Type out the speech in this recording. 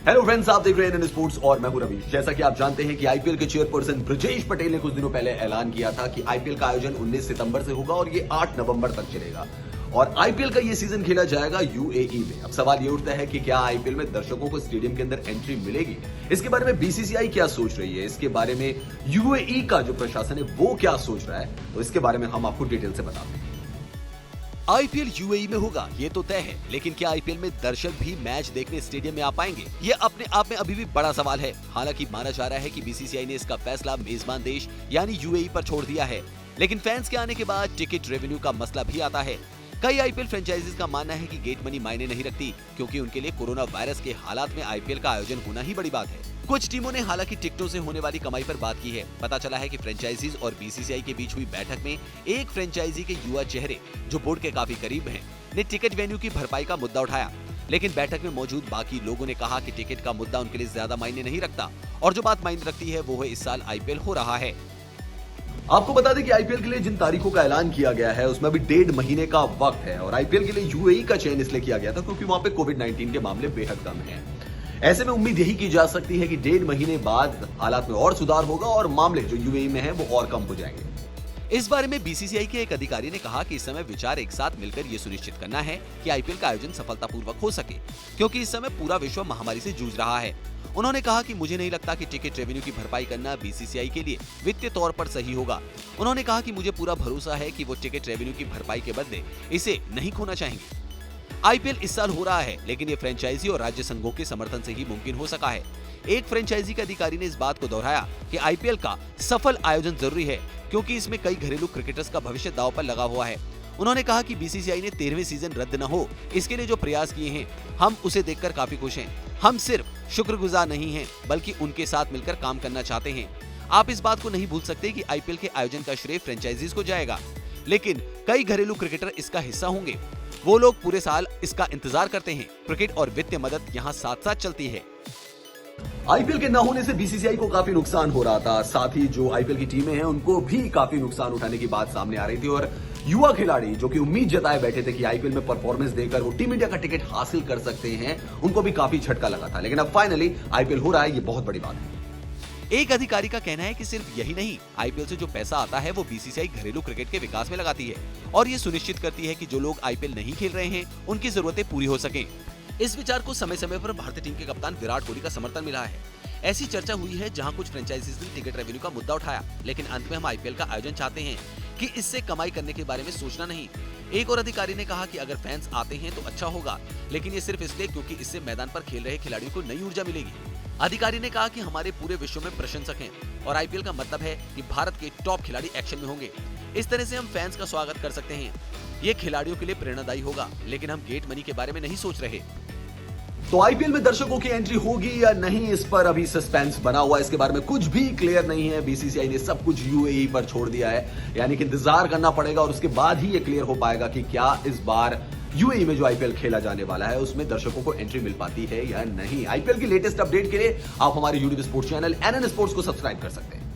Hello friends, आप देख रहे हैं एनएन स्पोर्ट्स और मैं हूं रवि। जैसा कि आप जानते हैं कि आईपीएल के चेयरपर्सन ब्रजेश पटेल ने कुछ दिनों पहले ऐलान किया था कि आईपीएल का आयोजन 19 सितंबर से होगा और ये 8 नवंबर तक चलेगा और आईपीएल का ये सीजन खेला जाएगा यूएई में। अब सवाल ये उठता है कि क्या आईपीएल में दर्शकों को स्टेडियम के अंदर एंट्री मिलेगी? इसके बारे में बीसीसीआई क्या सोच रही है, इसके बारे में यूएई का जो प्रशासन है वो क्या सोच रहा है, तो इसके बारे में हम आपको डिटेल से बताते हैं। आईपीएल यूएई में होगा ये तो तय है, लेकिन क्या आईपीएल में दर्शक भी मैच देखने स्टेडियम में आ पाएंगे? ये अपने आप में अभी भी बड़ा सवाल है। हालांकि माना जा रहा है कि बीसीसीआई ने इसका फैसला मेजबान देश यानी यूएई पर छोड़ दिया है, लेकिन फैंस के आने के बाद टिकट रेवेन्यू का मसला भी आता है। कई आईपीएल फ्रेंचाइजीज का मानना है कि गेट मनी मायने नहीं रखती, क्योंकि उनके लिए कोरोना वायरस के हालात में आईपीएल का आयोजन होना ही बड़ी बात है। कुछ टीमों ने हालांकि टिकटों से होने वाली कमाई पर बात की है। पता चला है कि फ्रेंचाइजीज और बीसीसीआई के बीच हुई बैठक में एक फ्रेंचाइजी के युवा चेहरे, जो बोर्ड के काफी करीब हैं, ने टिकट वेन्यू की भरपाई का मुद्दा उठाया। लेकिन बैठक में मौजूद बाकी लोगों ने कहा कि टिकट का मुद्दा उनके लिए ज्यादा मायने नहीं रखता और जो बात मायने रखती है वो है इस साल आईपीएल हो रहा है। आपको बता दें कि आईपीएल के लिए जिन तारीखों का ऐलान किया गया है उसमें अभी 1.5 महीने का वक्त है और आईपीएल के लिए यूएई का चयन इसलिए किया गया था क्योंकि वहां पे कोविड-19 के मामले बेहद कम हैं। ऐसे में उम्मीद यही की जा सकती है कि 1.5 महीने बाद हालात में और सुधार होगा और मामले जो यूएई में हैं वो और कम हो जाएंगे। इस बारे में बीसीसीआई के एक अधिकारी ने कहा कि इस समय विचार एक साथ मिलकर ये सुनिश्चित करना है कि आईपीएल का आयोजन सफलतापूर्वक हो सके, क्योंकि इस समय पूरा विश्व महामारी से जूझ रहा है। उन्होंने कहा कि मुझे नहीं लगता कि टिकट रेवेन्यू की भरपाई करना बीसीसीआई के लिए वित्तीय तौर पर सही होगा। उन्होंने कहा कि मुझे पूरा भरोसा है कि वो टिकट रेवेन्यू की भरपाई के बदले इसे नहीं खोना चाहेंगे। आईपीएल इस साल हो रहा है, लेकिन ये फ्रेंचाइजी और राज्य संघों के समर्थन से ही मुमकिन हो सका है। एक फ्रेंचाइजी के अधिकारी ने इस बात को दोहराया कि आईपीएल का सफल आयोजन जरूरी है, क्योंकि इसमें कई घरेलू क्रिकेटर्स का भविष्य दांव पर लगा हुआ है। उन्होंने कहा कि बीसीसीआई ने 13वें सीजन रद्द न हो इसके लिए जो प्रयास किए हैं, हम उसे देखकर काफी खुश हैं। हम सिर्फ शुक्रगुजार नहीं हैं, बल्कि उनके साथ मिलकर काम करना चाहते हैं। आप इस बात को नहीं भूल सकते कि आईपीएल के आयोजन का श्रेय फ्रेंचाइजीज को जाएगा, लेकिन कई घरेलू क्रिकेटर इसका हिस्सा होंगे। वो लोग पूरे साल इसका इंतजार करते हैं। क्रिकेट और वित्तीय मदद यहाँ साथ साथ चलती है। आईपीएल के न होने से बीसीसीआई को काफी नुकसान हो रहा था, साथ ही जो आईपीएल की टीमें हैं उनको भी काफी नुकसान उठाने की बात सामने आ रही थी और युवा खिलाड़ी जो कि उम्मीद जताए बैठे थे कि आईपीएल में परफॉर्मेंस देकर वो टीम इंडिया का टिकट हासिल कर सकते हैं, उनको भी काफी झटका लगा था। लेकिन अब फाइनली आईपीएल हो रहा है, ये बहुत बड़ी बात है। एक अधिकारी का कहना है कि सिर्फ यही नहीं, आईपीएल से जो पैसा आता है वो बीसीसीआई घरेलू क्रिकेट के विकास में लगाती है और ये सुनिश्चित करती है कि जो लोग आईपीएल नहीं खेल रहे हैं उनकी जरूरतें पूरी हो सकें। इस विचार को समय समय पर भारतीय टीम के कप्तान विराट कोहली का समर्थन मिला है। ऐसी चर्चा हुई है जहां कुछ फ्रेंचाइजीज ने टिकट रेवेन्यू का मुद्दा उठाया, लेकिन अंत में हम आईपीएल का आयोजन चाहते हैं कि इससे कमाई करने के बारे में सोचना नहीं। एक और अधिकारी ने कहा कि अगर फैंस आते हैं तो अच्छा होगा, लेकिन ये सिर्फ इसलिए क्योंकि इससे मैदान पर खेल रहे खिलाड़ियों को नई ऊर्जा मिलेगी। अधिकारी ने कहा कि हमारे पूरे विश्व में प्रशंसक हैं और आईपीएल का मतलब है कि भारत के टॉप खिलाड़ी एक्शन में होंगे। इस तरह से हम फैंस का स्वागत कर सकते हैं। ये खिलाड़ियों के लिए प्रेरणादायी होगा, लेकिन हम गेट मनी के बारे में नहीं सोच रहे। तो आईपीएल में दर्शकों की एंट्री होगी या नहीं, इस पर अभी सस्पेंस बना हुआ है। इसके बारे में कुछ भी क्लियर नहीं है। बीसीसीआई ने सब कुछ यूएई पर छोड़ दिया है, यानी कि इंतजार करना पड़ेगा और उसके बाद ही ये क्लियर हो पाएगा कि क्या इस बार यूएई में जो आईपीएल खेला जाने वाला है उसमें दर्शकों को एंट्री मिल पाती है या नहीं। आईपीएल की लेटेस्ट अपडेट के लिए आप हमारे YouTube sports channel NN sports को सब्सक्राइब कर सकते हैं।